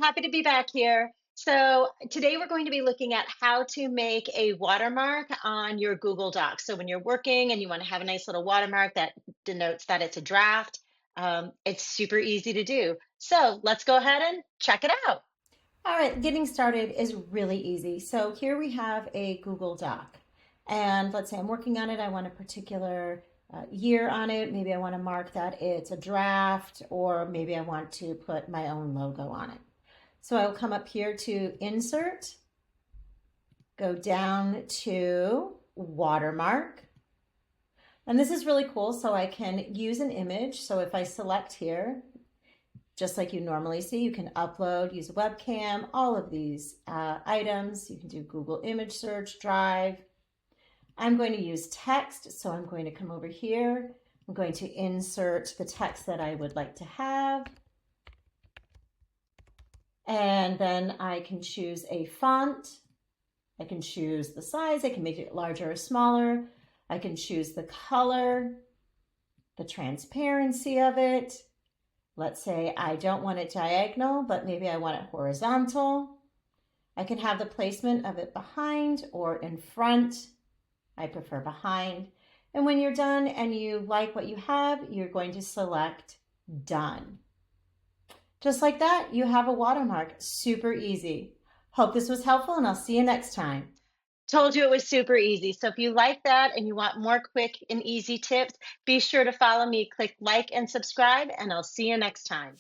happy to be back here. So today we're going to be looking at how to make a watermark on your Google Docs. So when you're working and you want to have a nice little watermark that denotes that it's a draft, it's super easy to do. So let's go ahead and check it out. All right, getting started is really easy. So here we have a Google Doc. And let's say I'm working on it. I want a particular year on it. Maybe I want to mark that it's a draft, or maybe I want to put my own logo on it. So I will come up here to Insert, go down to Watermark. And this is really cool. So I can use an image. So if I select here, just like you normally see, you can upload, use a webcam, all of these items. You can do Google image search, Drive. I'm going to use text, so I'm going to come over here. I'm going to insert the text that I would like to have. And then I can choose a font. I can choose the size. I can make it larger or smaller. I can choose the color, the transparency of it. Let's say I don't want it diagonal, but maybe I want it horizontal. I can have the placement of it behind or in front. I prefer behind. And when you're done and you like what you have, you're going to select Done. Just like that, you have a watermark. Super easy. Hope this was helpful, and I'll see you next time. Told you it was super easy. So if you like that and you want more quick and easy tips, be sure to follow me, click like and subscribe, and I'll see you next time.